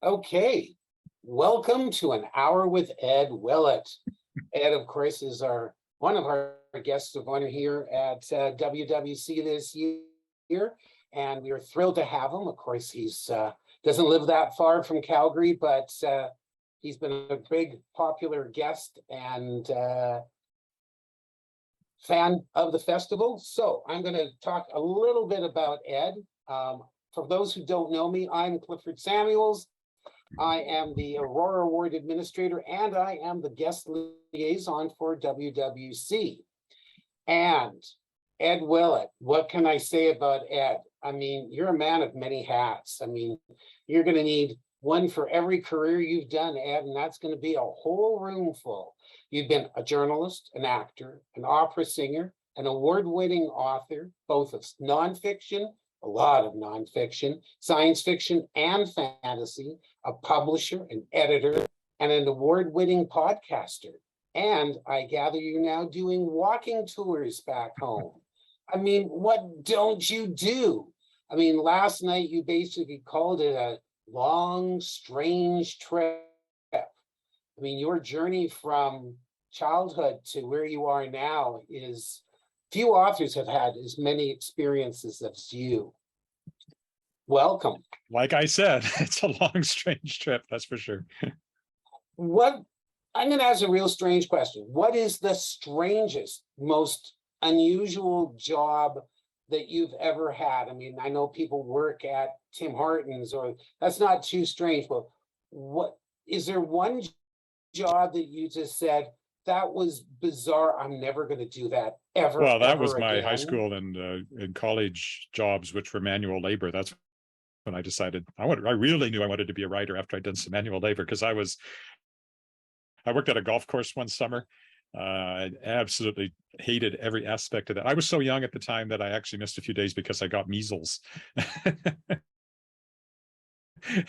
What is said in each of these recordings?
Okay, welcome to an hour with Ed Willett. Ed, of course, is one of our guests of honor here at WWC this year, and we are thrilled to have him. Of course, he's doesn't live that far from Calgary, but he's been a big popular guest and fan of the festival. So I'm going to talk a little bit about Ed. For those who don't know me, I'm Clifford Samuels. I am the Aurora Award Administrator, and I am the guest liaison for WWC. And Ed Willett, what can I say about Ed? I mean, you're a man of many hats. I mean, you're going to need one for every career you've done, Ed, and that's going to be a whole room full. You've been a journalist, an actor, an opera singer, an award-winning author, both of nonfiction, a lot of nonfiction, science fiction, and fantasy, a publisher, an editor, and an award-winning podcaster. And I gather you're now doing walking tours back home. I mean, what don't you do? I mean, last night you basically called it a long, strange trip. I mean, your journey from childhood to where you are now is few authors have had as many experiences as you. Welcome. Like I said, it's a long, strange trip, that's for sure. I'm going to ask a real strange question. What is the strangest, most unusual job that you've ever had? I mean, I know people work at Tim Hortons, or that's not too strange, but what is there one job that you just said, that was bizarre, I'm never going to do that ever? Well, that was again. my high school and college jobs, which were manual labor. That's when I decided I really knew I wanted to be a writer after I'd done some manual labor, because I worked at a golf course one summer. I absolutely hated every aspect of that. I was so young at the time that I actually missed a few days because I got measles.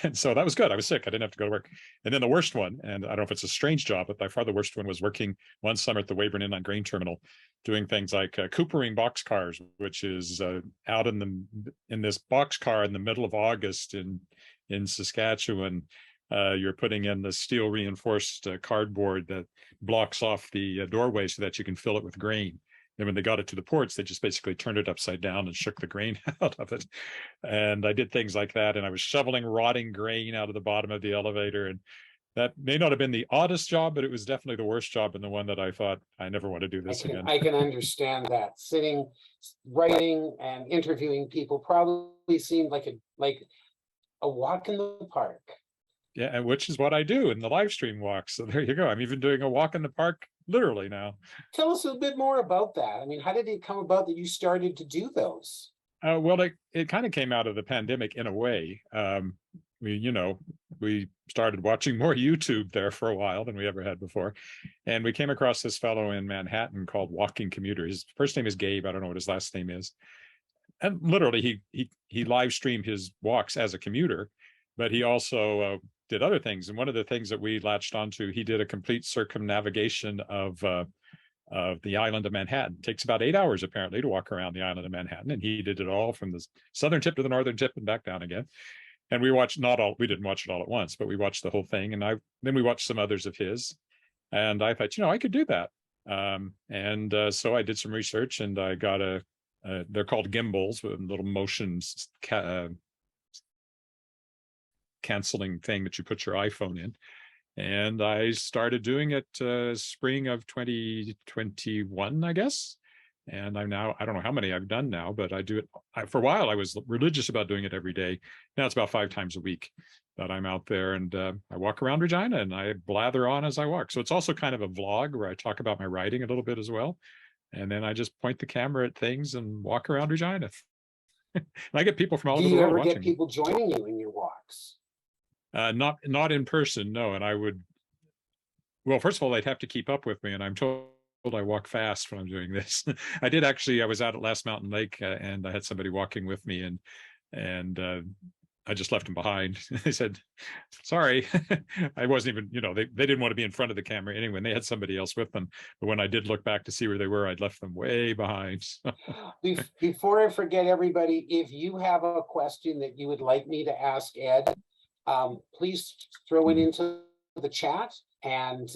And so that was good. I was sick. I didn't have to go to work. And then the worst one, and I don't know if it's a strange job, but by far the worst one, was working one summer at the Weyburn Inland Grain Terminal, doing things like coopering boxcars, which is out in this boxcar in the middle of August in Saskatchewan. You're putting in the steel reinforced cardboard that blocks off the doorway so that you can fill it with grain. And when they got it to the ports, they just basically turned it upside down and shook the grain out of it. And I did things like that. And I was shoveling rotting grain out of the bottom of the elevator. And that may not have been the oddest job, but it was definitely the worst job, and the one that I thought I never want to do this again. I can understand that. Sitting, writing, and interviewing people probably seemed like a walk in the park. Yeah, and which is what I do in the live stream walks. So there you go. I'm even doing a walk in the park literally now. Tell us a bit more about that. I mean, how did it come about that you started to do those? Well, it kind of came out of the pandemic in a way. We started watching more YouTube there for a while than we ever had before. And we came across this fellow in Manhattan called Walking Commuter. His first name is Gabe. I don't know what his last name is. And literally he live streamed his walks as a commuter, but he also did other things. And one of the things that we latched onto, he did a complete circumnavigation of the island of Manhattan. It takes about 8 hours apparently to walk around the island of Manhattan, and he did it all from the southern tip to the northern tip and back down again. And we didn't watch it all at once, but we watched the whole thing. And then we watched some others of his, and I thought, I could do that. So I did some research, and I got they're called gimbals, with little motions canceling thing that you put your iPhone in. And I started doing it spring of 2021, I guess. And I'm now, I don't know how many I've done now, but I do it. For a while, I was religious about doing it every day. Now it's about 5 times a week that I'm out there, and I walk around Regina and I blather on as I walk. So it's also kind of a vlog where I talk about my writing a little bit as well. And then I just point the camera at things and walk around Regina. And I get people from all over the world watching. Do you ever get people joining you in your walks? Not in person, no. And I would, well, first of all, they'd have to keep up with me, and I'm told I walk fast when I'm doing this. I was out at Last Mountain Lake, and I had somebody walking with me, and I just left them behind. They said, sorry. I wasn't even, they didn't want to be in front of the camera anyway, and they had somebody else with them. But when I did look back to see where they were, I'd left them way behind. Before I forget, everybody, if you have a question that you would like me to ask Ed, please throw it into the chat. And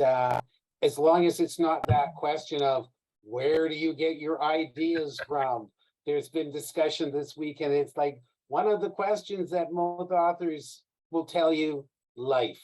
as long as it's not that question of where do you get your ideas from? There's been discussion this week, and it's like one of the questions that most authors will tell you, life.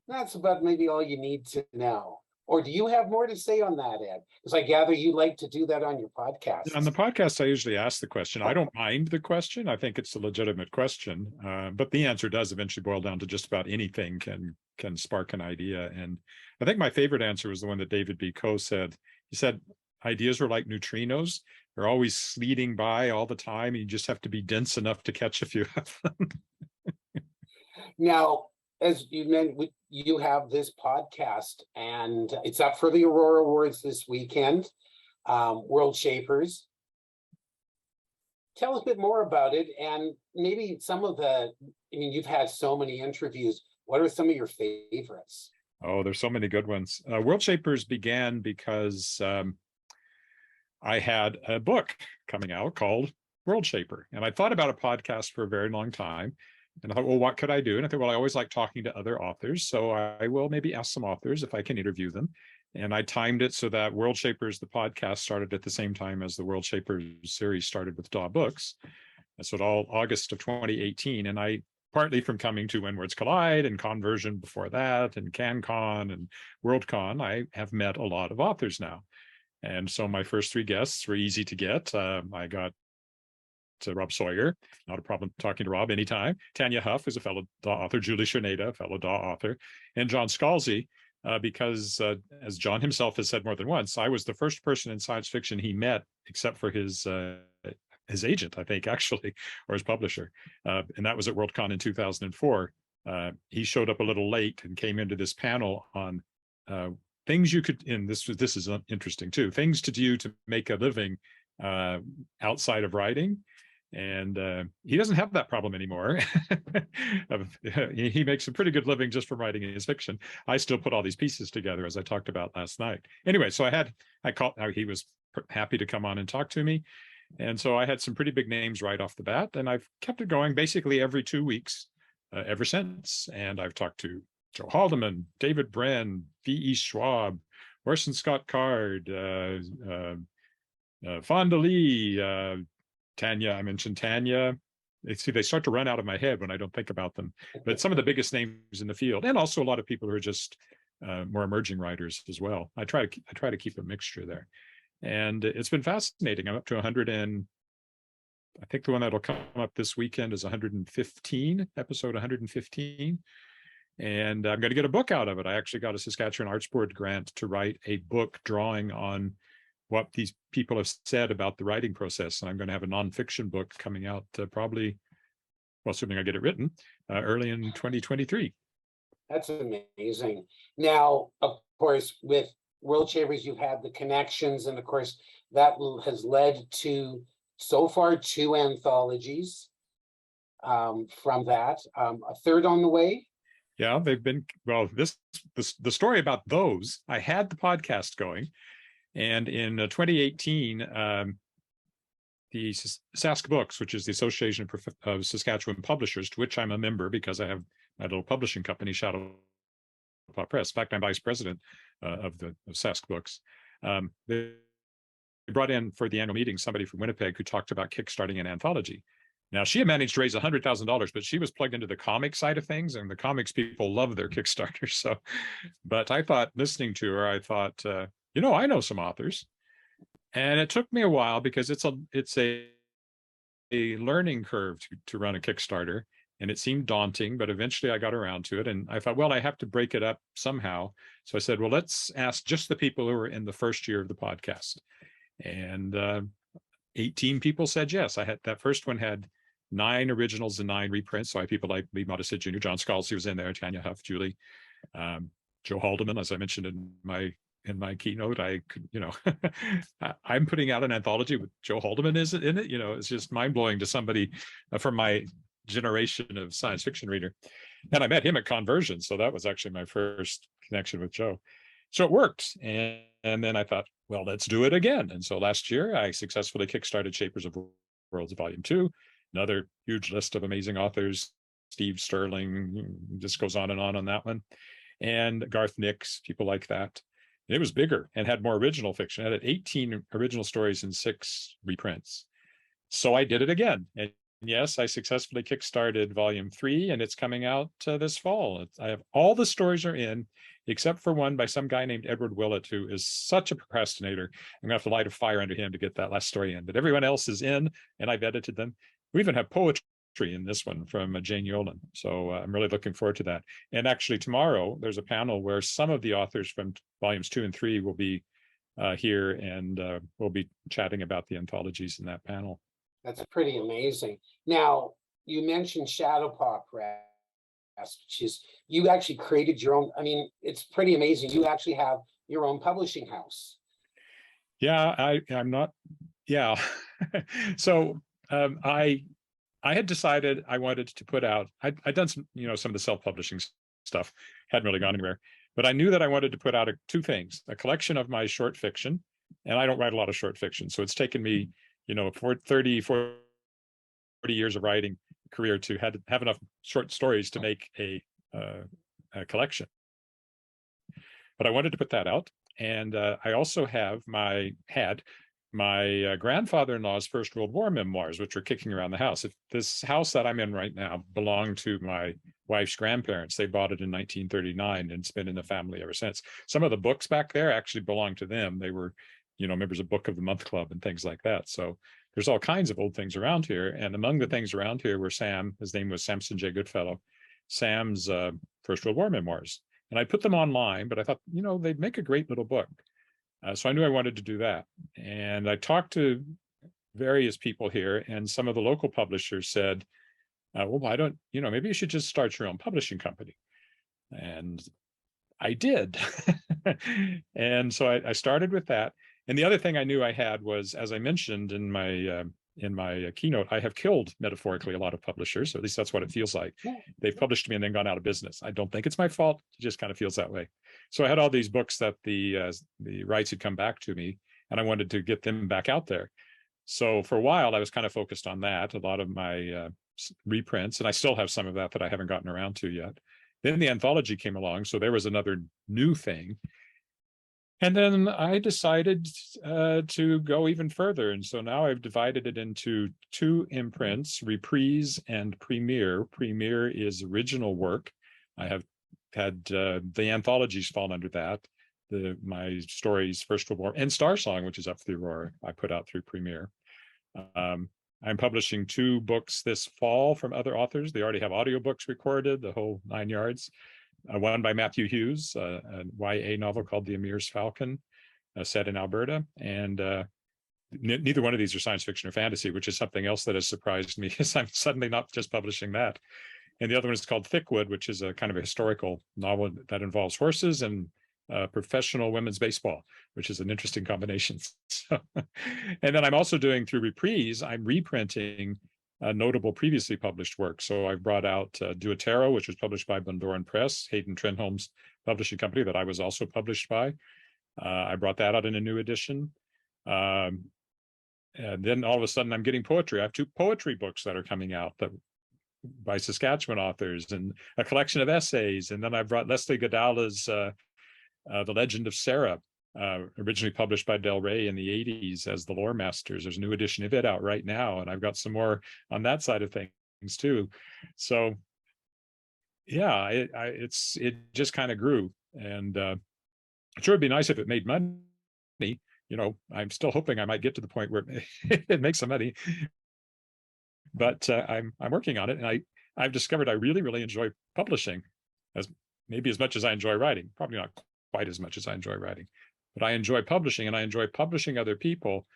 That's about maybe all you need to know. Or do you have more to say on that, Ed? Because I gather you like to do that on your podcast. On the podcast, I usually ask the question. I don't mind the question. I think it's a legitimate question, but the answer does eventually boil down to just about anything can spark an idea. And I think my favorite answer was the one that David B. Coe said. He said, ideas are like neutrinos. They're always sleeting by all the time. You just have to be dense enough to catch a few of them. Now, as you mentioned, you have this podcast, and it's up for the Aurora Awards this weekend, World Shapers. Tell us a bit more about it, and maybe some of the, I mean, you've had so many interviews. What are some of your favorites? Oh, there's so many good ones. World Shapers began because I had a book coming out called World Shaper, and I thought about a podcast for a very long time. And I thought, well, what could I do? And I thought, well, I always like talking to other authors, so I will maybe ask some authors if I can interview them. And I timed it so that World Shapers, the podcast, started at the same time as the World Shapers series started with Daw Books. And so all August of 2018. And I, partly from coming to When Words Collide and Conversion before that, and CanCon and WorldCon, I have met a lot of authors now. And so my first three guests were easy to get. I got to Rob Sawyer, not a problem talking to Rob anytime. Tanya Huff is a fellow Daw author, Julie Cherneda, a fellow Daw author, and John Scalzi, because as John himself has said more than once, I was the first person in science fiction he met, except for his agent, I think, actually, or his publisher. And that was at WorldCon in 2004. He showed up a little late and came into this panel on things you could, and this is interesting too, things to do to make a living outside of writing. And he doesn't have that problem anymore. He makes a pretty good living just from writing his fiction. I still put all these pieces together, as I talked about last night. Anyway, so he was happy to come on and talk to me. And so I had some pretty big names right off the bat, and I've kept it going basically every 2 weeks ever since. And I've talked to Joe Haldeman, David Bren, V.E. Schwab, Orson Scott Card, Fonda Lee, Tanya. I mentioned Tanya. They start to run out of my head when I don't think about them. But some of the biggest names in the field, and also a lot of people who are just more emerging writers as well. I try to keep a mixture there, and it's been fascinating. I'm up to 100, and I think the one that'll come up this weekend is 115, episode 115. And I'm going to get a book out of it. I actually got a Saskatchewan Arts Board grant to write a book drawing on what these people have said about the writing process. And I'm going to have a nonfiction book coming out probably, well, assuming I get it written, early in 2023. That's amazing. Now, of course, with World Shapers, you've had the connections, and of course, that has led to, so far, 2 anthologies from that, a third on the way. Yeah, they've been, well, the story about those, I had the podcast going. And in 2018, the Sask Books, which is the Association of Saskatchewan Publishers, to which I'm a member because I have my little publishing company, Shadowpop Rash. In fact, I'm vice president of Sask Books. They brought in for the annual meeting somebody from Winnipeg who talked about kickstarting an anthology. Now, she had managed to raise $100,000, but she was plugged into the comic side of things, and the comics people love their Kickstarter. So, but I thought, listening to her, I thought, I know some authors, and it took me a while because it's a learning curve to run a Kickstarter, and it seemed daunting, but eventually I got around to it, and I thought, well, I have to break it up somehow. So I said, well, let's ask just the people who were in the first year of the podcast, and 18 people said yes. I had that first one had 9 originals and 9 reprints. So I had people like Lee Modested Jr., John Scalzi was in there, Tanya Huff, Julie, Joe Haldeman, as I mentioned in my keynote. I could, I'm putting out an anthology with Joe Haldeman is in it. It's just mind blowing to somebody from my generation of science fiction reader. And I met him at Conversion, so that was actually my first connection with Joe. So it worked, and then I thought, well, let's do it again. And so last year, I successfully kickstarted Shapers of Worlds Volume 2, another huge list of amazing authors, Steve Sterling, just goes on that one. And Garth Nix, people like that. And it was bigger and had more original fiction. It had 18 original stories and 6 reprints. So I did it again. And yes, I successfully kickstarted volume 3, and it's coming out this fall. I have all the stories are in, except for one by some guy named Edward Willett, who is such a procrastinator. I'm gonna have to light a fire under him to get that last story in. But everyone else is in, and I've edited them. We even have poetry in this one from Jane Yolen. So I'm really looking forward to that. And actually tomorrow, there's a panel where some of the authors from volumes 2 and 3 will be here, and we'll be chatting about the anthologies in that panel. That's pretty amazing. Now, you mentioned Shadowpop Rash, which is, you actually created your own. I mean, it's pretty amazing. You actually have your own publishing house. Yeah, I'm not. Yeah. So I had decided I wanted to put out. I'd done some, some of the self-publishing stuff, hadn't really gone anywhere, but I knew that I wanted to put out 2 things: a collection of my short fiction, and I don't write a lot of short fiction, so it's taken me, for 30, 40 years of writing career to have enough short stories to make a collection. But I wanted to put that out, and I also had my grandfather-in-law's First World War memoirs, which are kicking around the house. This house that I'm in right now belonged to my wife's grandparents. They bought it in 1939, and it's been in the family ever since. Some of the books back there actually belong to them. They were, members of Book of the Month Club and things like that. So there's all kinds of old things around here. And among the things around here were his name was Samson J. Goodfellow, Sam's First World War memoirs. And I put them online, but I thought, they'd make a great little book. So I knew I wanted to do that. And I talked to various people here, and some of the local publishers said, well, why don't, maybe you should just start your own publishing company. And I did. And so I started with that. And the other thing I knew I had was, as I mentioned in my keynote, I have killed, metaphorically, a lot of publishers, or at least that's what it feels like. They've published me and then gone out of business. I don't think it's my fault. It just kind of feels that way. So I had all these books that the rights had come back to me, and I wanted to get them back out there. So for a while, I was kind of focused on that, a lot of my reprints, and I still have some of that I haven't gotten around to yet. Then the anthology came along, so there was another new thing. And then I decided to go even further. And so now I've divided it into 2 imprints, Reprise and Premiere. Premiere is original work. I have had the anthologies fall under that. My stories, First World War, and Star Song, which is up through Aurora, I put out through Premiere. I'm publishing 2 books this fall from other authors. They already have audiobooks recorded, the whole 9 yards. One by Matthew Hughes, a YA novel called The Emir's Falcon, set in Alberta. And neither one of these are science fiction or fantasy, which is something else that has surprised me, because I'm suddenly not just publishing that. And the other one is called Thickwood, which is a kind of a historical novel that involves horses and professional women's baseball, which is an interesting combination. So, and then I'm also doing, through Reprise, I'm reprinting notable previously published work. So I've brought out Duotero, which was published by Bundoran Press, Hayden Trenholm's publishing company that I was also published by. I brought that out in a new edition. And then all of a sudden I'm getting poetry. I have 2 poetry books that are coming out by Saskatchewan authors, and a collection of essays. And then I brought Leslie Godala's The Legend of Sarah, originally published by Del Rey in the 80s as the Lore Masters. There's a new edition of it out right now, and I've got some more on that side of things too. So yeah, it just kind of grew, and sure, it'd be nice if it made money. I'm still hoping I might get to the point where it makes some money, but I'm working on it, and I've discovered I really enjoy publishing, as much as I enjoy writing. Probably not quite as much as I enjoy writing, but I enjoy publishing, and I enjoy publishing other people.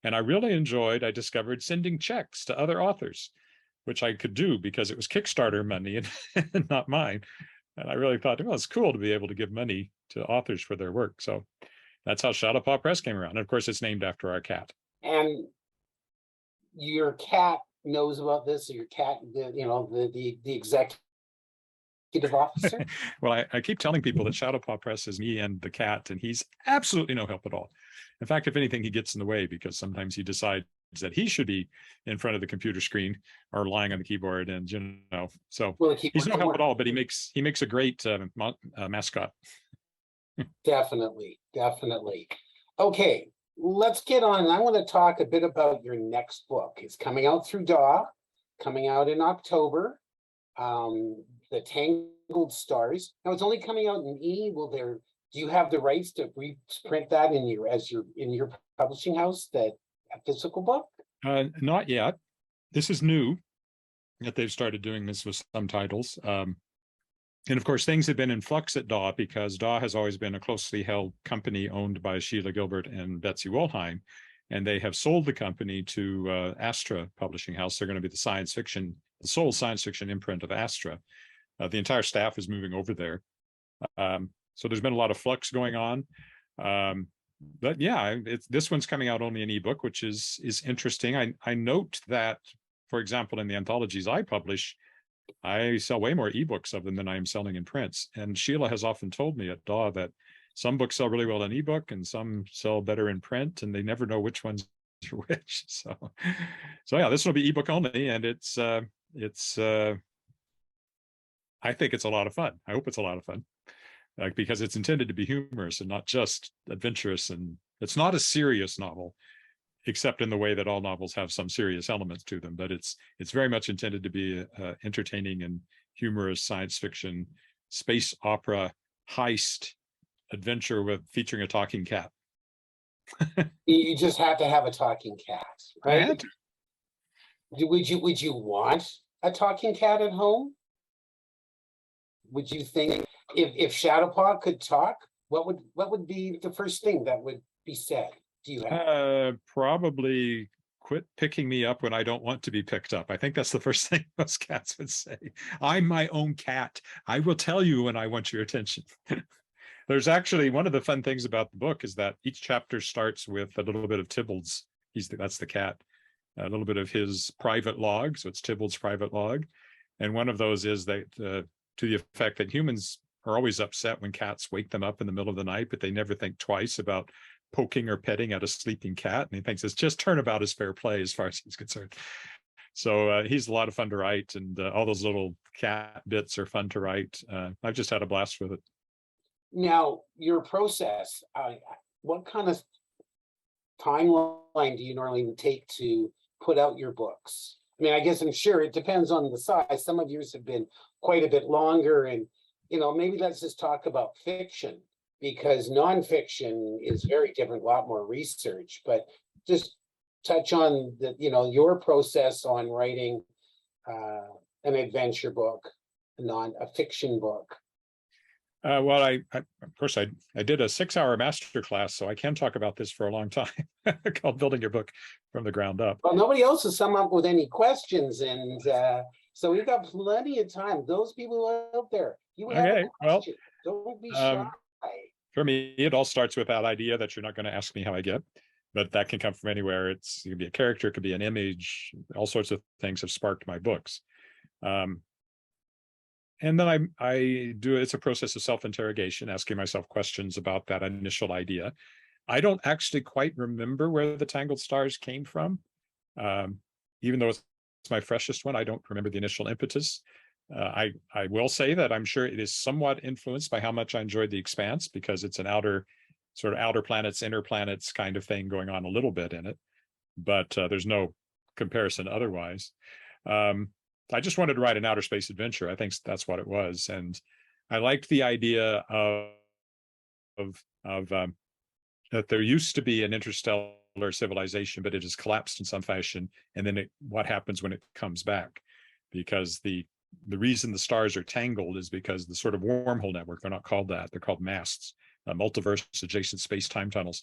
And I discovered sending checks to other authors, which I could do because it was Kickstarter money and not mine. And I really thought, well, it's cool to be able to give money to authors for their work. So that's how Shadowpop Rash came around. And of course, it's named after our cat. And your cat knows about this, or your cat, the executive officer? Well, I keep telling people that Shadowpop Press is me and the cat, and he's absolutely no help at all. In fact, if anything, he gets in the way, because sometimes he decides that he should be in front of the computer screen or lying on the keyboard, and so Well, he's no help at all, but he makes a great mascot. Definitely, definitely. Okay, let's get on. I want to talk a bit about your next book. It's coming out through DAW, coming out in October. The Tangled Stars. Now it's only coming out in do you have the rights to reprint that in your publishing house, that a physical book? Not yet. This is new that they've started doing this with some titles. And of course, things have been in flux at DAW because DAW has always been a closely held company owned by Sheila Gilbert and Betsy Wollheim, and they have sold the company to Astra Publishing House. They're going to be the sole science fiction imprint of Astra. The entire staff is moving over there. So there's been a lot of flux going on. But yeah, this one's coming out only in ebook, which is interesting. I note that, for example, in the anthologies I publish, I sell way more ebooks of them than I am selling in prints. And Sheila has often told me at DAW that some books sell really well in ebook and some sell better in print, and they never know which ones are which. So yeah, this will be ebook only, and it's I think it's a lot of fun. I hope it's a lot of fun, because it's intended to be humorous and not just adventurous. And it's not a serious novel, except in the way that all novels have some serious elements to them. But it's very much intended to be entertaining and humorous science fiction, space opera, heist, adventure featuring a talking cat. You just have to have a talking cat, right? Would you want a talking cat at home? Would you think if Shadowpop could talk, what would be the first thing that would be said? Do you have? Probably quit picking me up when I don't want to be picked up. I think that's the first thing most cats would say. I'm my own cat. I will tell you when I want your attention. There's actually one of the fun things about the book is that each chapter starts with a little bit of Tybalt's. That's the cat. A little bit of his private log. So it's Tybalt's private log. And one of those is that to the effect that humans are always upset when cats wake them up in the middle of the night, but they never think twice about poking or petting at a sleeping cat. And he thinks it's just turnabout is fair play as far as he's concerned. So he's a lot of fun to write, and all those little cat bits are fun to write. I've just had a blast with it. Now, your process, what kind of timeline do you normally take to put out your books? I mean, I guess I'm sure it depends on the size. Some of yours have been quite a bit longer, and maybe let's just talk about fiction, because nonfiction is very different, a lot more research. But just touch on your process on writing an adventure book, a fiction book. Well, of course I did a 6-hour masterclass, so I can talk about this for a long time, called Building Your Book from the Ground Up. Well, nobody else has come up with any questions, and so we've got plenty of time. Those people out there, you have a question. Don't be shy. For me, it all starts with that idea that you're not going to ask me how I get, but that can come from anywhere. It could be a character, it could be an image, all sorts of things have sparked my books. And then it's a process of self-interrogation, asking myself questions about that initial idea. I don't actually quite remember where the Tangled Stars came from. Even though it's my freshest one, I don't remember the initial impetus. I will say that I'm sure it is somewhat influenced by how much I enjoyed The Expanse, because it's an outer planets, inner planets kind of thing going on a little bit in it, but there's no comparison otherwise. I just wanted to write an outer space adventure. I think that's what it was. And I liked the idea of that there used to be an interstellar civilization, but it has collapsed in some fashion. And then what happens when it comes back? Because the reason the stars are tangled is because the sort of wormhole network, they're not called that, they're called masts, multiverse adjacent space-time tunnels,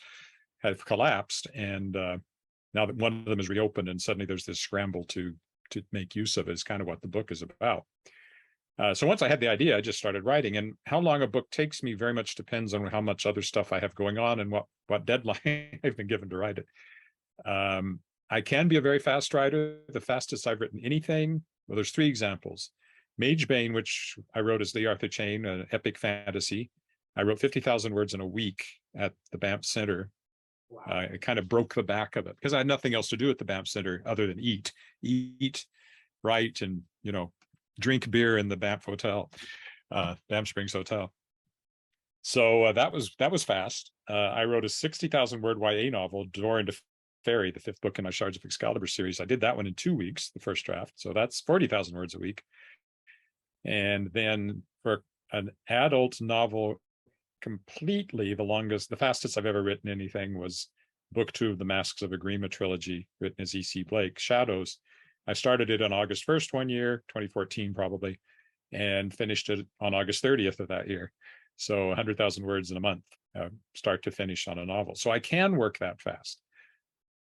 have collapsed. And now that one of them is reopened, and suddenly there's this scramble to make use of it, is kind of what the book is about. So once I had the idea, I just started writing. And how long a book takes me very much depends on how much other stuff I have going on and what deadline I've been given to write it. I can be a very fast writer. The fastest I've written anything, well, there's 3 examples. Magebane, which I wrote as the Arthur Chain, an epic fantasy. I wrote 50,000 words in a week at the Banff Center. Wow. It kind of broke the back of it because I had nothing else to do at the Banff Center other than eat, write, and drink beer in the Banff Hotel, Banff Springs Hotel. So that was fast. I wrote a 60,000 word YA novel, Door into Fairy, the 5th book in my Shards of Excalibur series. I did that one in 2 weeks, the first draft. So that's 40,000 words a week. And then for an adult novel, completely the fastest I've ever written anything was book 2 of the Masks of Agrima trilogy, written as E.C. Blake, Shadows. I started it on August 1st one year, 2014 probably, and finished it on August 30th of that year. So 100,000 words in a month, start to finish on a novel. So I can work that fast.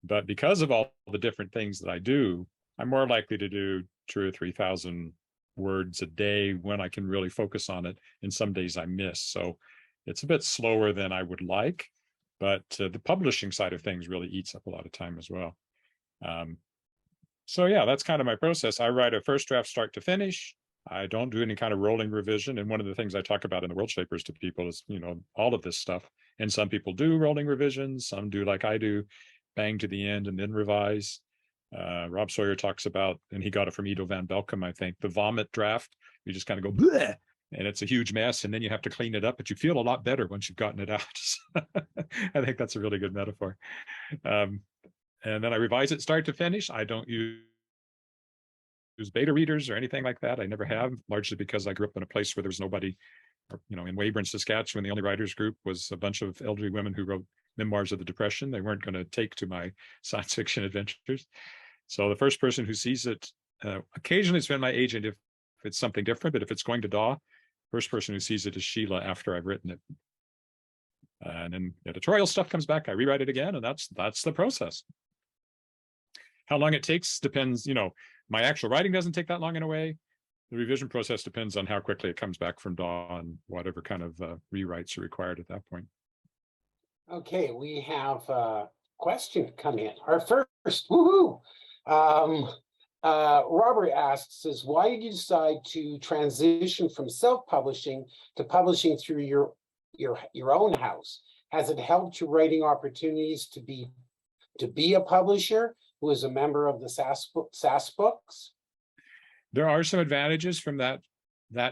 But because of all the different things that I do, I'm more likely to do 2,000 or 3,000 words a day when I can really focus on it. And some days I miss. So it's a bit slower than I would like, but the publishing side of things really eats up a lot of time as well. So yeah, that's kind of my process. I write a first draft start to finish. I don't do any kind of rolling revision. And one of the things I talk about in the World Shapers to people is, all of this stuff. And some people do rolling revisions. Some do like I do, bang to the end and then revise. Rob Sawyer talks about, and he got it from Ido van Belkom, I think, the vomit draft. You just kind of go, bleh, and it's a huge mess. And then you have to clean it up, but you feel a lot better once you've gotten it out. I think that's a really good metaphor. And then I revise it start to finish. I don't use beta readers or anything like that. I never have, largely because I grew up in a place where there was nobody, in Weyburn, Saskatchewan, the only writers group was a bunch of elderly women who wrote memoirs of the Depression. They weren't going to take to my science fiction adventures. So the first person who sees it, occasionally it's been my agent if it's something different, but if it's going to DAW, first person who sees it is Sheila after I've written it. And then editorial stuff comes back, I rewrite it again, and that's the process. How long it takes depends, my actual writing doesn't take that long in a way. The revision process depends on how quickly it comes back from DAW and whatever kind of rewrites are required at that point. Okay, we have a question come in. Our first, woohoo! Robert asks, why did you decide to transition from self-publishing to publishing through your own house? Has it helped your writing opportunities to be a publisher who is a member of the SAS books? There are some advantages from that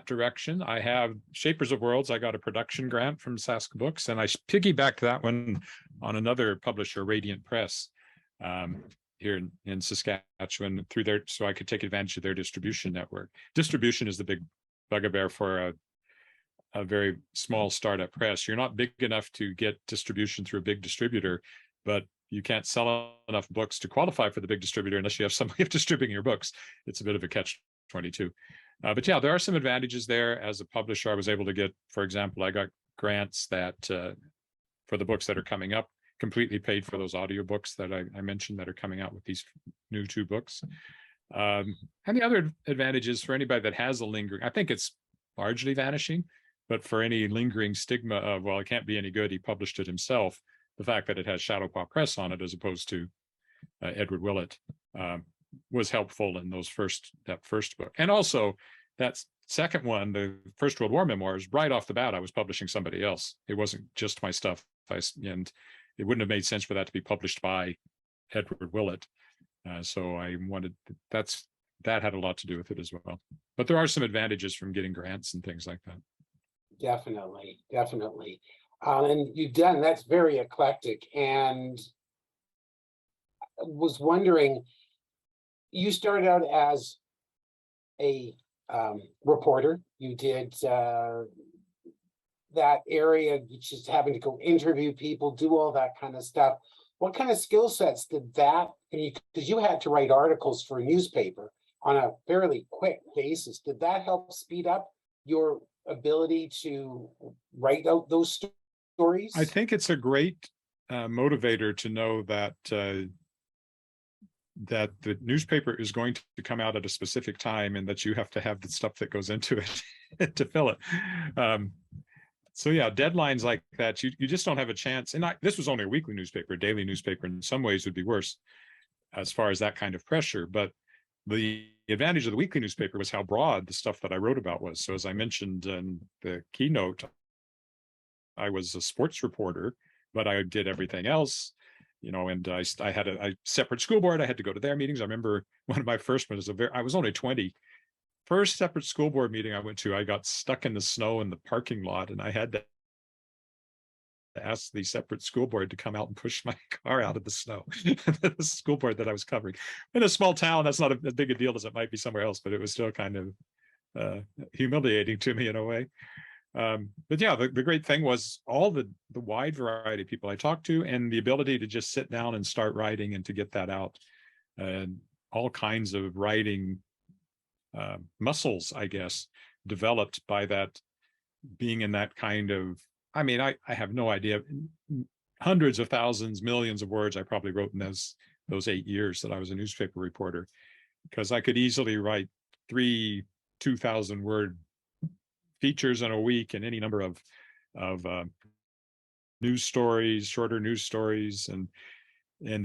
direction. I have Shapers of Worlds. I got a production grant from Sask Books, and I piggybacked that one on another publisher, Radiant Press, here in Saskatchewan, so I could take advantage of their distribution network. Distribution is the big bugaboo for a very small startup press. You're not big enough to get distribution through a big distributor, but you can't sell enough books to qualify for the big distributor unless you have some way of distributing your books. It's a bit of a catch-22. But yeah, there are some advantages there. As a publisher, I was able to get, for example, I got grants that for the books that are coming up, completely paid for those audiobooks that I mentioned that are coming out with these new 2 books. And the other advantage is for anybody that has a lingering, I think it's largely vanishing, but for any lingering stigma of, well, it can't be any good, he published it himself, the fact that it has Shadowpop Press on it as opposed to Edward Willett was helpful in that first book. And also that second one, the First World War memoirs, right off the bat, I was publishing somebody else. It wasn't just my stuff. And it wouldn't have made sense for that to be published by Edward Willett. So I wanted, that had a lot to do with it as well. But there are some advantages from getting grants and things like that. Definitely. And that's very eclectic. And I was wondering, you started out as a reporter. You did that area, which is having to go interview people, do all that kind of stuff. What kind of skill sets did that, because you had to write articles for a newspaper on a fairly quick basis, did that help speed up your ability to write out those stories? I think it's a great motivator to know that that the newspaper is going to come out at a specific time and that you have to have the stuff that goes into it to fill it. So yeah, deadlines like that, you just don't have a chance. And this was only a weekly newspaper. A daily newspaper in some ways would be worse as far as that kind of pressure. But the advantage of the weekly newspaper was how broad the stuff that I wrote about was. So as I mentioned in the keynote, I was a sports reporter, but I did everything else. and I had a separate school board. I had to go to their meetings. I remember one of my first ones, I was only 20. First separate school board meeting I went to, I got stuck in the snow in the parking lot, and I had to ask the separate school board to come out and push my car out of the snow. The school board that I was covering. In a small town, that's not as big a deal as it might be somewhere else, but it was still kind of humiliating to me in a way. But yeah, the great thing was all the wide variety of people I talked to, and the ability to just sit down and start writing and to get that out, and all kinds of writing muscles, I guess, developed by that, being in that kind of, I mean, I have no idea, hundreds of thousands, millions of words I probably wrote in those 8 years that I was a newspaper reporter, because I could easily write 3 2,000-word features in a week, and any number of news stories, shorter news stories, and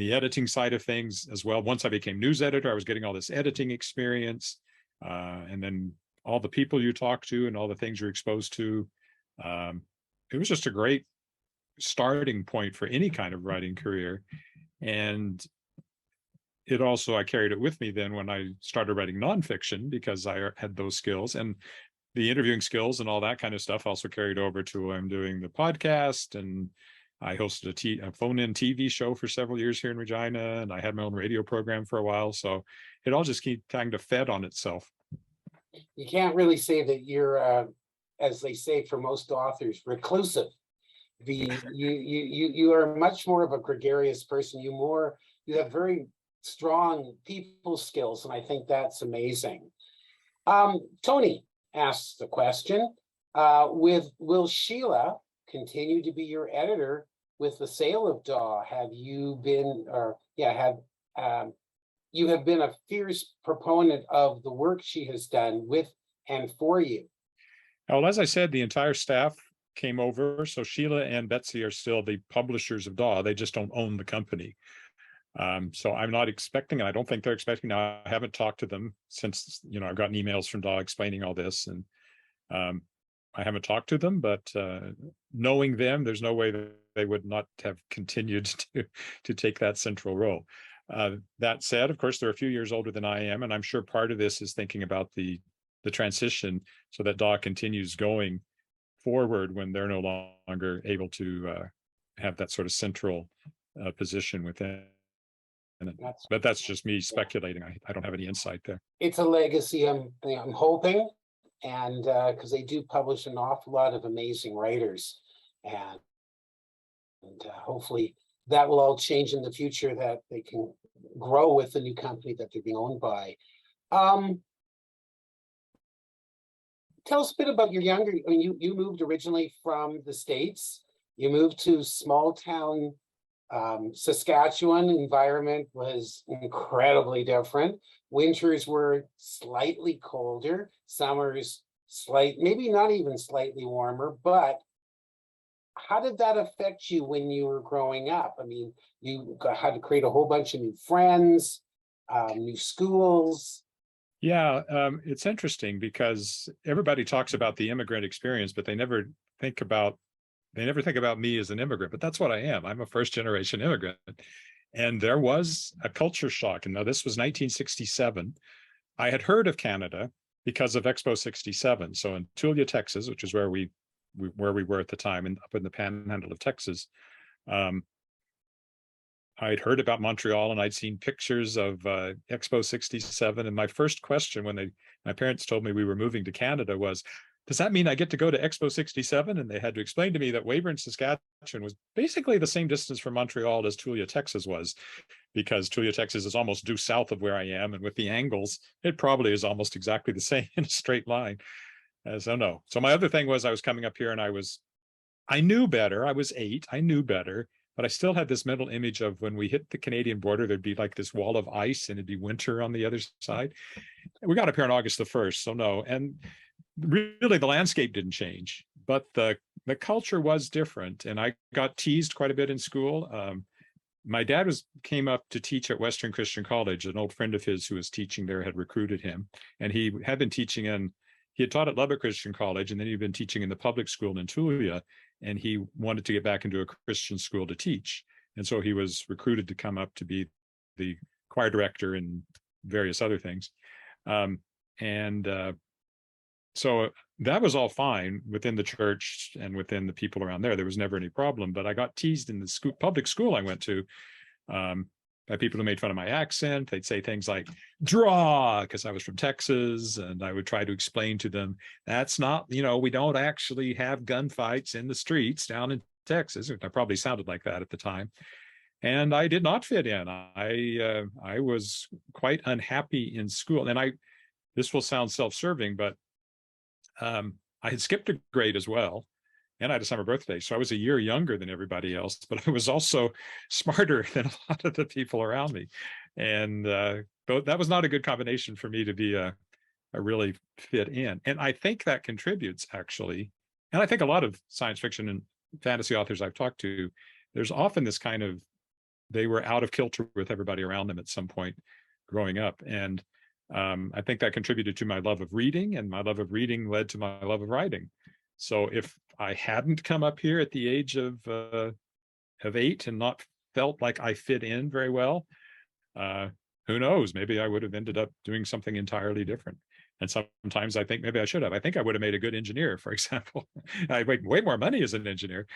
the editing side of things as well. Once I became news editor, I was getting all this editing experience, and then all the people you talk to and all the things you're exposed to. It was just a great starting point for any kind of writing career. And it also, I carried it with me then when I started writing nonfiction, because I had those skills, and the interviewing skills and all that kind of stuff also carried over to I'm doing the podcast, and I hosted a phone-in TV show for several years here in Regina, and I had my own radio program for a while. So it all just kind of fed on itself. You can't really say that you're, as they say for most authors, reclusive. You are much more of a gregarious person. You have very strong people skills, and I think that's amazing. Tony asks the question, will Sheila continue to be your editor with the sale of DAW? You have been a fierce proponent of the work she has done with and for you. Well, as I said, the entire staff came over. So Sheila and Betsy are still the publishers of DAW. They just don't own the company. So I'm not expecting, and I don't think they're expecting. Now, I haven't talked to them since, I've gotten emails from DAW explaining all this, and I haven't talked to them, but knowing them, there's no way that they would not have continued to take that central role. That said, of course, they're a few years older than I am, and I'm sure part of this is thinking about the transition so that DAW continues going forward when they're no longer able to have that sort of central position within it. But that's just me speculating. I don't have any insight there. It's a legacy I'm hoping, and because they do publish an awful lot of amazing writers, and hopefully that will all change in the future, that they can grow with the new company that they're being owned by. Tell us a bit about your younger, I mean, you moved originally from the States. You moved to small town Saskatchewan. Environment was incredibly different. Winters were slightly colder, summers maybe not even slightly warmer, but how did that affect you when you were growing up? I mean, you had to create a whole bunch of new friends, new schools. Yeah, it's interesting because everybody talks about the immigrant experience, but they never think about me as an immigrant. But that's what I am. I'm a first-generation immigrant, and there was a culture shock. And now this was 1967. I had heard of Canada because of Expo 67. So in Tulia, Texas, which is where we were at the time, and up in the Panhandle of Texas, I'd heard about Montreal, and I'd seen pictures of Expo 67. And my first question when my parents told me we were moving to Canada was, does that mean I get to go to Expo 67? And they had to explain to me that Weyburn, Saskatchewan was basically the same distance from Montreal as Tulia, Texas was, because Tulia, Texas is almost due south of where I am. And with the angles, it probably is almost exactly the same in a straight line. So no. So my other thing was I was coming up here and I knew better. I was 8. I knew better. But I still had this mental image of when we hit the Canadian border, there'd be like this wall of ice and it'd be winter on the other side. We got up here on August the 1st, so no. And really the landscape didn't change, but the culture was different. And I got teased quite a bit in school. My dad came up to teach at Western Christian College. An old friend of his who was teaching there had recruited him. And he had been teaching he had taught at Lubbock Christian College, and then he'd been teaching in the public school in Tulia. And he wanted to get back into a Christian school to teach. And so he was recruited to come up to be the choir director and various other things. And so that was all fine within the church and within the people around there. There was never any problem. But I got teased in the school, public school I went to, by people who made fun of my accent. They'd say things like draw, because I was from Texas, and I would try to explain to them that's not, we don't actually have gunfights in the streets down in Texas. I probably sounded like that at the time. And I did not fit in. I was quite unhappy in school. And this will sound self-serving, but I had skipped a grade as well. And I had a summer birthday. So I was a year younger than everybody else, but I was also smarter than a lot of the people around me. And that was not a good combination for me to be a really fit in. And I think that contributes, actually. And I think a lot of science fiction and fantasy authors I've talked to, there's often this kind of, they were out of kilter with everybody around them at some point growing up. And I think that contributed to my love of reading, and my love of reading led to my love of writing. So if I hadn't come up here at the age of 8 and not felt like I fit in very well, who knows? Maybe I would have ended up doing something entirely different. And sometimes I think maybe I should have. I think I would have made a good engineer, for example. I make way more money as an engineer.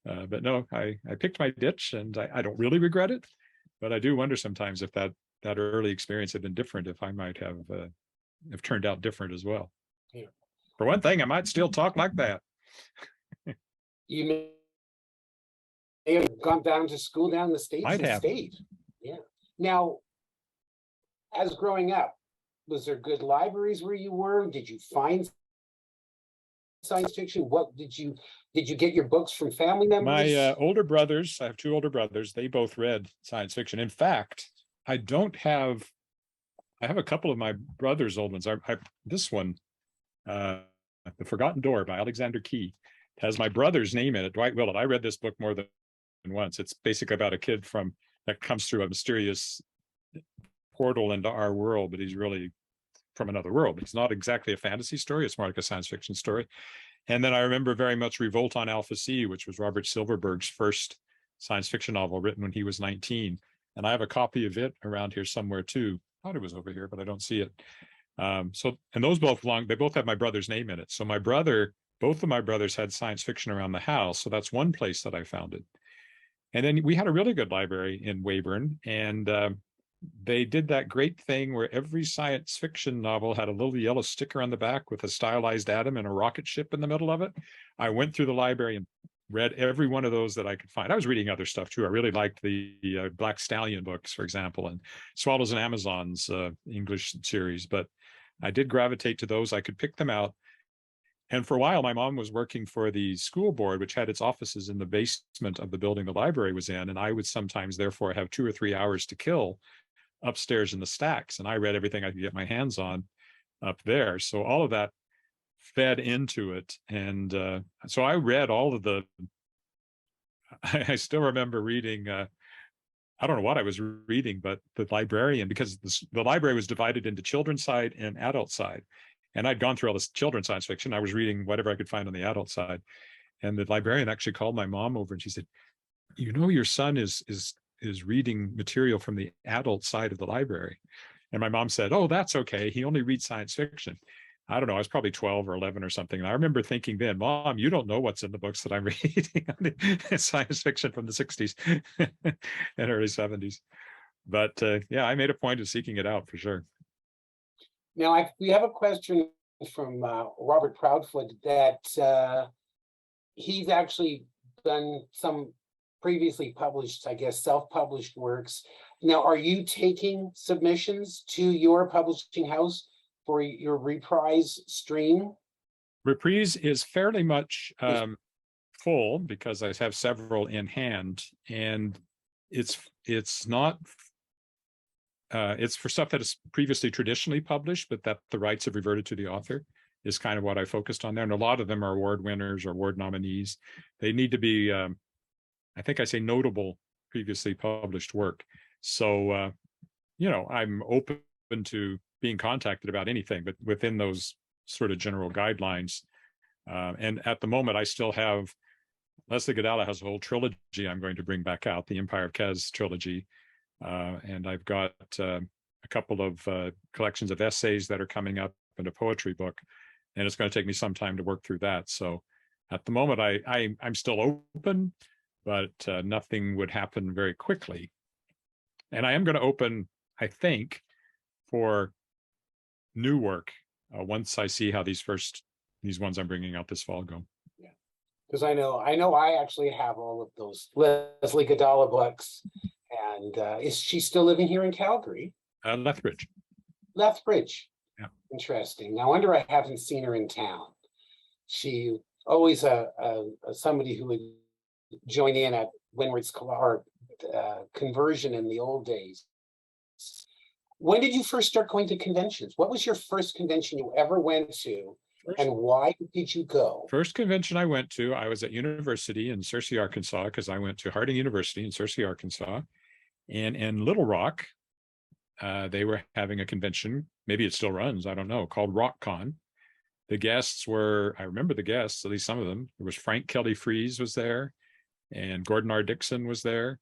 But no, I picked my ditch, and I don't really regret it. But I do wonder sometimes if that early experience had been different, if I might have turned out different as well. Yeah. For one thing, I might still talk like that. You may have gone down to school down in the States Might and have. stayed. Yeah. Now, as growing up, was there good libraries where you were? Did you find science fiction? What did you get your books from family members? My older brothers, I have 2 older brothers, they both read science fiction. In fact, I have a couple of my brother's old ones. This one, The Forgotten Door by Alexander Key, has my brother's name in it, Dwight Willett. I read this book more than once. It's basically about a kid that comes through a mysterious portal into our world, but he's really from another world. It's not exactly a fantasy story. It's more like a science fiction story. And then I remember very much Revolt on Alpha C, which was Robert Silverberg's first science fiction novel, written when he was 19. And I have a copy of it around here somewhere too. I thought it was over here, but I don't see it. And those they both have my brother's name in it. So both of my brothers had science fiction around the house. So that's one place that I found it. And then we had a really good library in Weyburn, and they did that great thing where every science fiction novel had a little yellow sticker on the back with a stylized atom and a rocket ship in the middle of it. I went through the library and read every one of those that I could find. I was reading other stuff too. I really liked the Black Stallion books, for example, and Swallows and Amazons English series, but I did gravitate to those. I could pick them out. And for a while, my mom was working for the school board, which had its offices in the basement of the building the library was in. And I would sometimes, therefore, have 2 or 3 hours to kill upstairs in the stacks. And I read everything I could get my hands on up there. So all of that fed into it. And so I read all of I still remember reading, I don't know what I was reading, but the librarian, because the library was divided into children's side and adult side. And I'd gone through all this children's science fiction. I was reading whatever I could find on the adult side. And the librarian actually called my mom over and she said, your son is reading material from the adult side of the library. And my mom said, oh, that's okay. He only reads science fiction. I don't know. I was probably 12 or 11 or something. And I remember thinking then, Mom, you don't know what's in the books that I'm reading. Science fiction from the 60s and early 70s. But yeah, I made a point of seeking it out for sure. Now, we have a question from Robert Proudfoot that he's actually done some previously published, I guess, self-published works. Now, are you taking submissions to your publishing house for your reprise stream? Reprise is fairly much full because I have several in hand, and it's not it's for stuff that is previously traditionally published, but that the rights have reverted to the author is kind of what I focused on there. And a lot of them are award winners or award nominees. They need to be, I think I say notable previously published work. So, I'm open to being contacted about anything, but within those sort of general guidelines. And at the moment, I still have Leslie Godala has a whole trilogy I'm going to bring back out, the Empire of Kez trilogy. And I've got a couple of collections of essays that are coming up and a poetry book. And it's going to take me some time to work through that. So at the moment, I'm still open, but nothing would happen very quickly. And I am going to open, I think, for new work once I see how these ones I'm bringing out this fall go. Yeah, because I know I actually have all of those Leslie Godala books. And is she still living here in Calgary? Lethbridge. Lethbridge. Yeah. Interesting. No wonder I haven't seen her in town. She always somebody who would join in at Windward's conversion in the old days. When did you first start going to conventions? What was your first convention you ever went to, and why did you go? First convention I went to, I was at university in Searcy, Arkansas, because I went to Harding University in Searcy, Arkansas. And in Little Rock, they were having a convention, maybe it still runs, I don't know, called RockCon. The guests were, I remember the guests, at least some of them. There was Frank Kelly Freeze was there, and Gordon R. Dixon was there.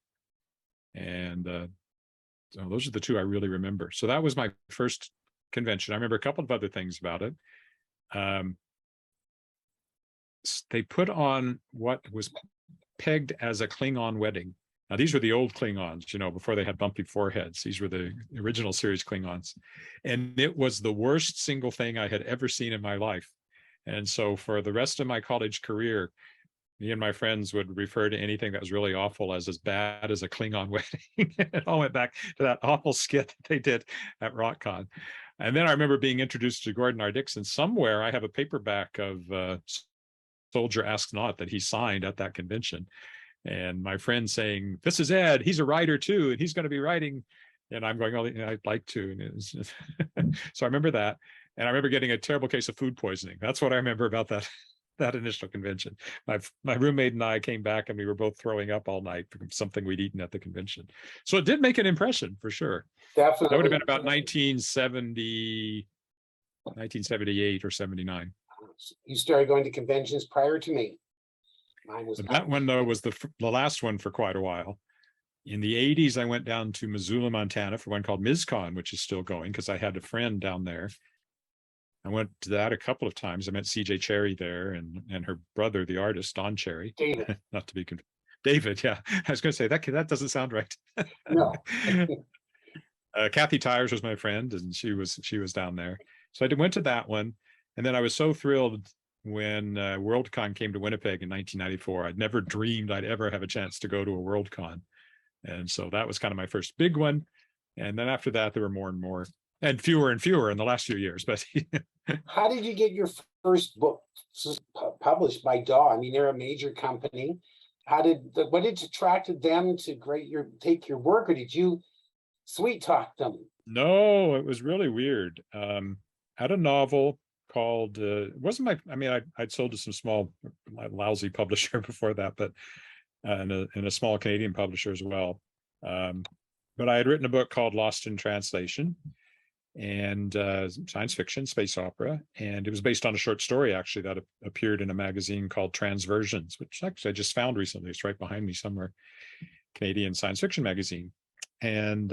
And so those are the two I really remember. So that was my first convention. I remember a couple of other things about it. They put on what was pegged as a Klingon wedding. Now, these were the old Klingons, before they had bumpy foreheads. These were the original series Klingons. And it was the worst single thing I had ever seen in my life. And so for the rest of my college career, me and my friends would refer to anything that was really awful as bad as a Klingon wedding. It all went back to that awful skit that they did at RockCon. And then I remember being introduced to Gordon R. Dixon. Somewhere I have a paperback of Soldier Asks Not that he signed at that convention. And my friend saying, "This is Ed, he's a writer too, and he's going to be writing." And I'm going, "Oh, I'd like to." And it was so I remember that. And I remember getting a terrible case of food poisoning. That's what I remember about that initial convention. My roommate and I came back and we were both throwing up all night from something we'd eaten at the convention. So it did make an impression for sure. Definitely. That would have been about 1978 or 79. You started going to conventions prior to me. That one, though, was the last one for quite a while. In the 80s, I went down to Missoula, Montana for one called MizCon, which is still going because I had a friend down there. I went to that a couple of times. I met CJ Cherry there and her brother, the artist, Don Cherry. David. Not to be confused. David, yeah. I was going to say, that doesn't sound right. No. Kathy Tyers was my friend, and she was down there. So I went to that one. And then I was so thrilled when Worldcon came to Winnipeg in 1994. I'd never dreamed I'd ever have a chance to go to a Worldcon. And so that was kind of my first big one. And then after that, there were more and more and fewer in the last few years. But how did you get your first book published by DAW? I mean, they're a major company. What attracted them to take your work, or did you sweet talk them? No, it was really weird. I had a novel called it wasn't I'd sold to some small lousy publisher before that, but and a small Canadian publisher as well. But I had written a book called Lost in Translation, and science fiction, space opera, and it was based on a short story actually that appeared in a magazine called Transversions, which actually I just found recently. It's right behind me somewhere, Canadian science fiction magazine. And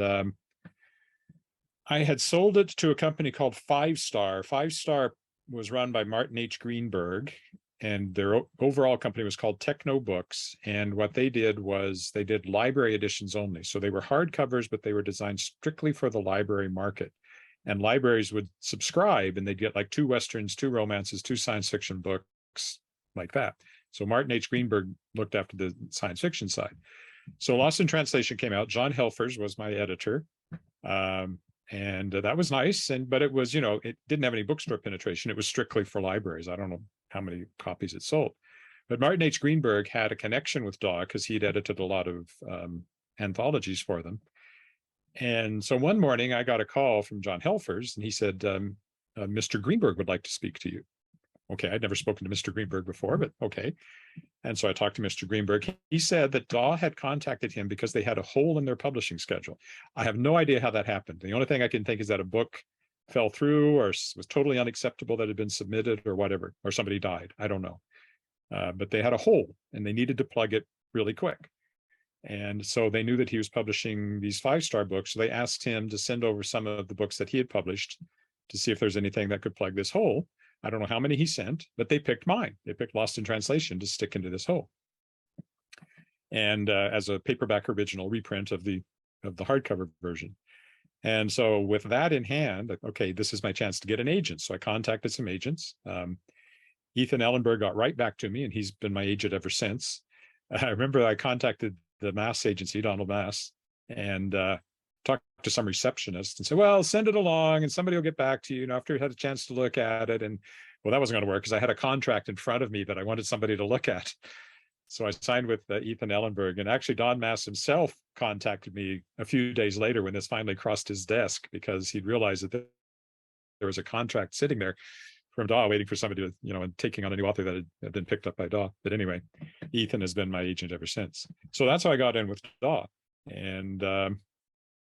I had sold it to a company called Five Star. Five Star was run by Martin H. Greenberg, and their overall company was called Techno Books. And what they did was they did library editions only. So they were hardcovers, but they were designed strictly for the library market. And libraries would subscribe, and they'd get like 2 Westerns, 2 romances, 2 science fiction books, like that. So Martin H. Greenberg looked after the science fiction side. So Lost in Translation came out. John Helfers was my editor. And that was nice. But it was, it didn't have any bookstore penetration. It was strictly for libraries. I don't know how many copies it sold. But Martin H. Greenberg had a connection with DAW because he'd edited a lot of anthologies for them. And so one morning I got a call from John Helfers, and he said, Mr. Greenberg would like to speak to you. Okay, I'd never spoken to Mr. Greenberg before, but okay. And so I talked to Mr. Greenberg. He said that DAW had contacted him because they had a hole in their publishing schedule. I have no idea how that happened. The only thing I can think is that a book fell through or was totally unacceptable that had been submitted or whatever, or somebody died. I don't know. but they had a hole and they needed to plug it really quick. And so they knew that he was publishing these 5-star books. So they asked him to send over some of the books that he had published to see if there's anything that could plug this hole. I don't know how many he sent, but they picked mine. They picked Lost in Translation to stick into this hole. And as a paperback original reprint of the hardcover version. And so with that in hand, okay, this is my chance to get an agent. So I contacted some agents. Ethan Ellenberg got right back to me, and he's been my agent ever since. I remember I contacted the Mass agency, Donald Mass, and talked to some receptionist and said, well, send it along and somebody will get back to you, after you had a chance to look at it. And well, that wasn't going to work because I had a contract in front of me that I wanted somebody to look at. So I signed with Ethan Ellenberg, and actually Don Mass himself contacted me a few days later when this finally crossed his desk, because he'd realized that there was a contract sitting there from Daw waiting for somebody to, and taking on a new author that had been picked up by Daw. But anyway, Ethan has been my agent ever since. So that's how I got in with Daw. And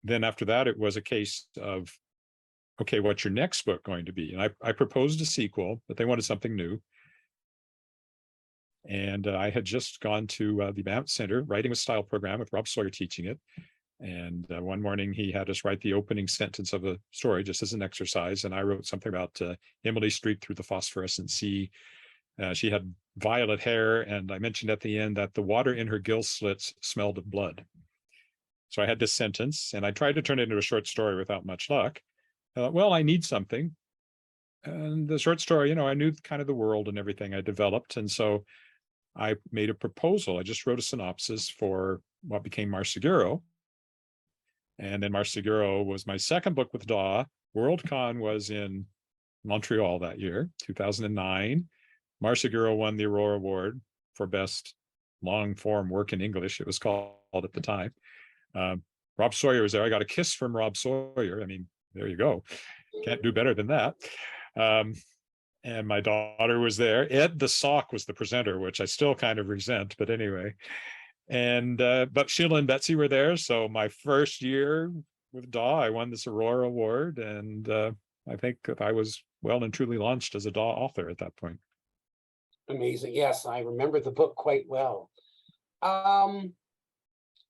then after that, it was a case of, okay, what's your next book going to be? And I proposed a sequel, but they wanted something new. And I had just gone to the Banff Center Writing with Style program with Rob Sawyer teaching it. And one morning he had us write the opening sentence of a story just as an exercise. And I wrote something about Emily Street through the phosphorescent sea. She had violet hair. And I mentioned at the end that the water in her gill slits smelled of blood. So I had this sentence, and I tried to turn it into a short story without much luck. Well, I need something. And the short story, I knew kind of the world and everything I developed. And so I made a proposal. I just wrote a synopsis for what became Marseguro. And then Marseguro was my second book with Daw. Worldcon was in Montreal that year, 2009. Marseguro won the Aurora Award for Best Long Form Work in English, it was called at the time. Rob Sawyer was there. I got a kiss from Rob Sawyer. I mean, there you go. Can't do better than that. And my daughter was there. Ed the Sock was the presenter, which I still kind of resent, but anyway. And but Sheila and Betsy were there. So my first year with Daw, I won this Aurora Award. And I think I was well and truly launched as a Daw author at that point. Amazing. Yes, I remember the book quite well.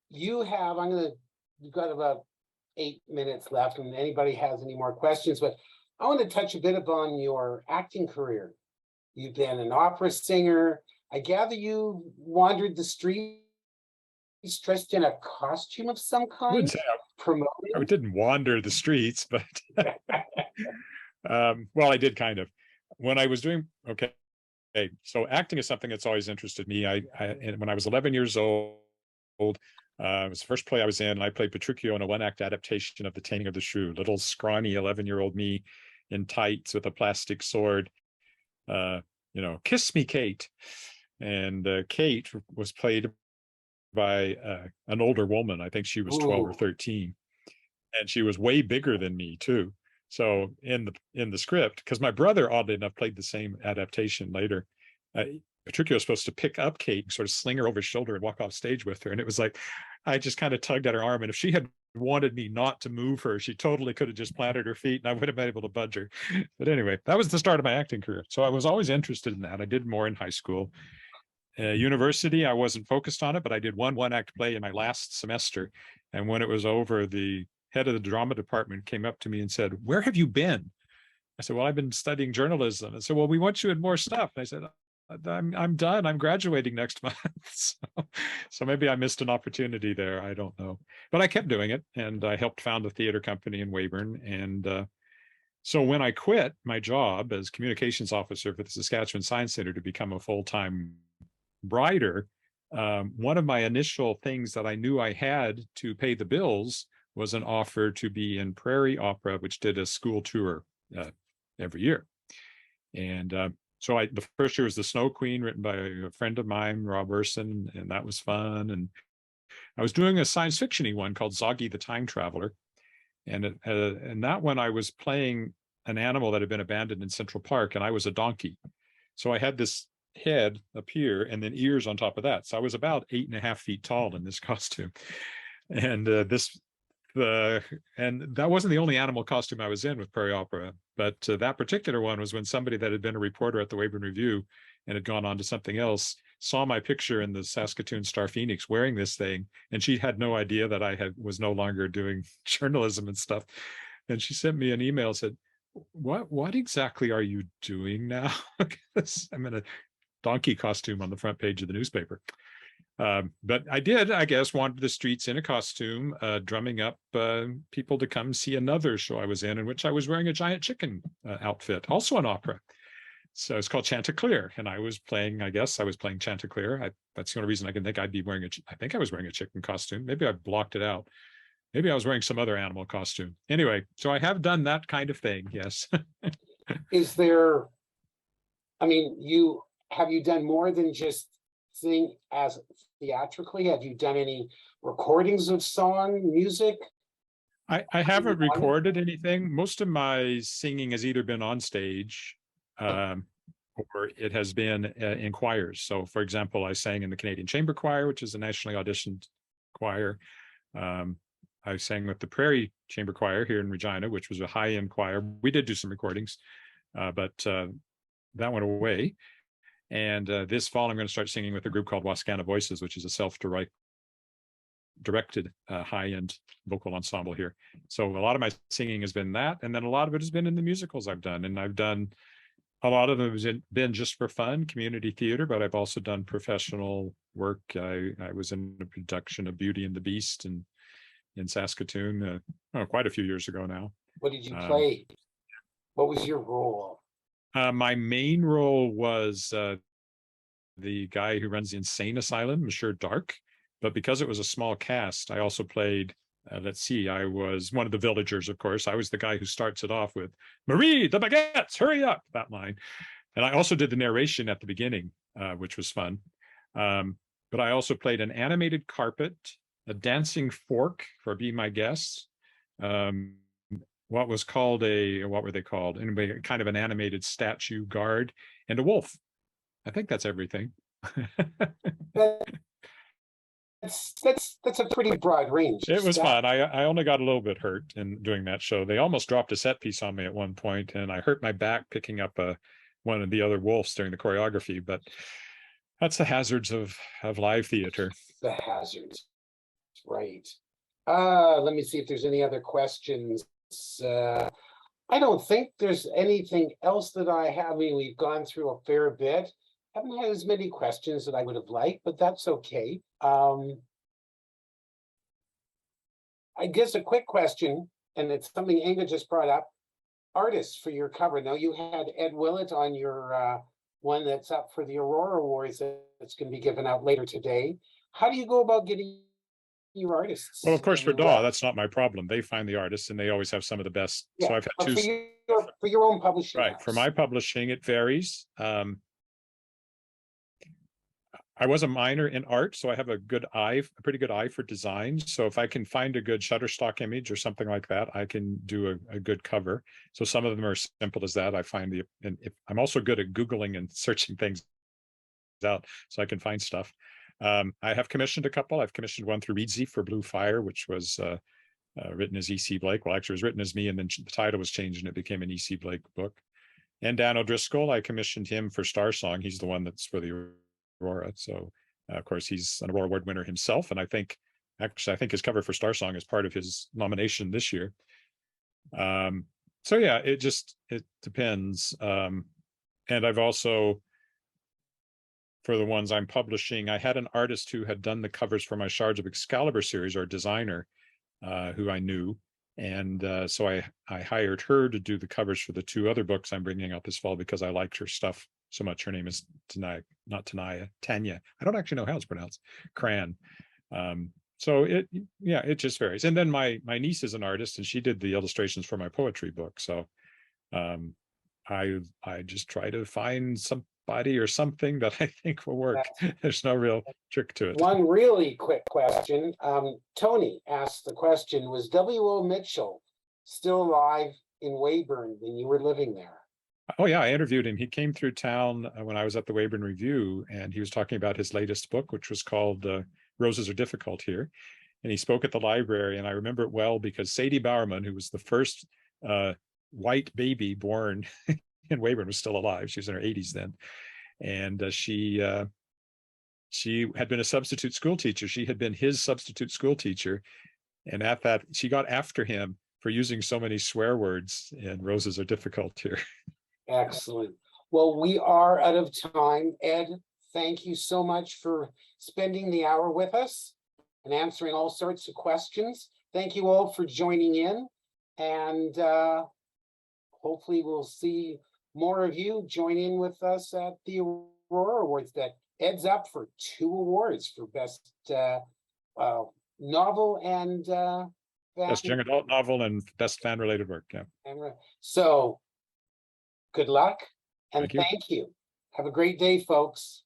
You've got about 8 minutes left, and anybody has any more questions, but I want to touch a bit upon your acting career. You've been an opera singer. I gather you wandered the streets dressed in a costume of some kind. I wouldn't say I didn't wander the streets, but well, I did kind of. When I was doing, okay, so acting is something that's always interested me. When I was 11 years old, it was the first play I was in, and I played Petruchio in a one-act adaptation of The Taming of the Shrew. Little scrawny 11-year-old me in tights with a plastic sword. Kiss me, Kate. And Kate was played by an older woman. I think she was 12 or 13, and she was way bigger than me too. So in the script, because my brother, oddly enough, played the same adaptation later. Petruchio was supposed to pick up Kate and sort of sling her over his shoulder and walk off stage with her. And it was like, I just kind of tugged at her arm. And if she had wanted me not to move her, she totally could have just planted her feet and I would have been able to budge her. But anyway, that was the start of my acting career. So I was always interested in that. I did more in high school. University, I wasn't focused on it, but I did one act play in my last semester. And when it was over, the head of the drama department came up to me and said, "Where have you been?" I said, "Well, I've been studying journalism." And said, "Well, we want you in more stuff." And I said, I'm done. I'm graduating next month. So maybe I missed an opportunity there. I don't know. But I kept doing it, and I helped found a theater company in Weyburn. And so when I quit my job as communications officer for the Saskatchewan Science Center to become a full-time writer, one of my initial things that I knew I had to pay the bills was an offer to be in Prairie Opera, which did a school tour every year. And so the first year was The Snow Queen, written by a friend of mine, Rob Urson, and that was fun. And I was doing a science fiction-y one called Zoggy the Time Traveler. And that one I was playing an animal that had been abandoned in Central Park, and I was a donkey. So I had this head up here and then ears on top of that. So I was about 8.5 feet tall in this costume. And this and that wasn't the only animal costume I was in with Prairie Opera, but that particular one was when somebody that had been a reporter at the Weyburn Review and had gone on to something else saw my picture in the Saskatoon Star Phoenix wearing this thing, and she had no idea that I was no longer doing journalism and stuff. And she sent me an email, said, what exactly are you doing now? I'm in a donkey costume on the front page of the newspaper. But I did, I guess, wander the streets in a costume, drumming up people to come see another show I was in which I was wearing a giant chicken outfit, also an opera. So it's called Chanticleer, and I was playing, I guess I was playing Chanticleer. That's the only reason I can think I'd be wearing I think I was wearing a chicken costume. Maybe I blocked it out. Maybe I was wearing some other animal costume. Anyway, so I have done that kind of thing, yes. Is there, I mean, have you done more than just sing as theatrically? Have you done any recordings of song, music? I haven't recorded anything. Most of my singing has either been on stage or it has been in choirs. So, for example, I sang in the Canadian Chamber Choir, which is a nationally auditioned choir. I sang with the Prairie Chamber Choir here in Regina, which was a high-end choir. We did do some recordings, but that went away. And this fall, I'm going to start singing with a group called Wascana Voices, which is a self-directed high-end vocal ensemble here. So a lot of my singing has been that, and then a lot of it has been in the musicals I've done. And I've done, a lot of them has been just for fun, community theater, but I've also done professional work. I was in a production of Beauty and the Beast in Saskatoon quite a few years ago now. What did you play? What was your role? My main role was the guy who runs the insane asylum, Monsieur Dark. But because it was a small cast, I also played, let's see, I was one of the villagers, of course. I was the guy who starts it off with, Marie, the baguettes, hurry up, that line. And I also did the narration at the beginning, which was fun. But I also played an animated carpet, a dancing fork for Be My Guest, what were they called? Anyway, kind of an animated statue guard, and a wolf. I think that's everything. That's a pretty broad range. It was fun. I only got a little bit hurt in doing that show. They almost dropped a set piece on me at one point, and I hurt my back picking up one of the other wolves during the choreography. But that's the hazards of live theater. The hazards, right? Let me see if there's any other questions. I don't think there's anything else that I have. I mean, we've gone through a fair bit. Haven't had as many questions that I would have liked, but that's okay. I guess a quick question, and it's something Inga just brought up. Artists for your cover. Now, you had Ed Willett on your one that's up for the Aurora Awards that's going to be given out later today. How do you go about getting your artists? Well, of course, for DAW, that's not my problem. They find the artists, and they always have some of the best. Yeah, so I've had two. For your own publishing. Right. For my publishing, it varies. I was a minor in art, so I have a pretty good eye for design. So if I can find a good Shutterstock image or something like that, I can do a good cover. So some of them are simple as that. I find I'm also good at Googling and searching things out so I can find stuff. I have commissioned a couple. I've commissioned one through Reedsy for Blue Fire, which was written as E.C. Blake. Well, actually, it was written as me, and then the title was changed and it became an E.C. Blake book. And Dan O'Driscoll, I commissioned him for Star Song. He's the one that's for the Aurora. So, of course, he's an Aurora Award winner himself. And I think his cover for Star Song is part of his nomination this year. So, yeah, it depends. And I've also, for the ones I'm publishing, I had an artist who had done the covers for my Shards of Excalibur series, or designer, who I knew. And so I hired her to do the covers for the two other books I'm bringing out this fall because I liked her stuff so much. Her name is Tanya. I don't actually know how it's pronounced. Cran. So it just varies. And then my niece is an artist, and she did the illustrations for my poetry book. So I just try to find somebody or something that I think will work. There's no real trick to it. One really quick question. Tony asked the question, was W.O. Mitchell still alive in Weyburn when you were living there? Oh, yeah, I interviewed him. He came through town when I was at the Weyburn Review, and he was talking about his latest book, which was called Roses Are Difficult Here. and he spoke at the library. And I remember it well because Sadie Bowerman, who was the first white baby born in Weyburn, was still alive. She was in her 80s then. And she had been a substitute school teacher. She had been his substitute school teacher. And at that, she got after him for using so many swear words, and roses are difficult here. Excellent. Well, we are out of time. Ed, thank you so much for spending the hour with us and answering all sorts of questions. Thank you all for joining in, and hopefully we'll see more of you join in with us at the Aurora Awards. That Ed's up for 2 awards for best novel and Best young adult novel and best fan related work. Yeah. So good luck and Thank you. thank you. Have a great day, folks.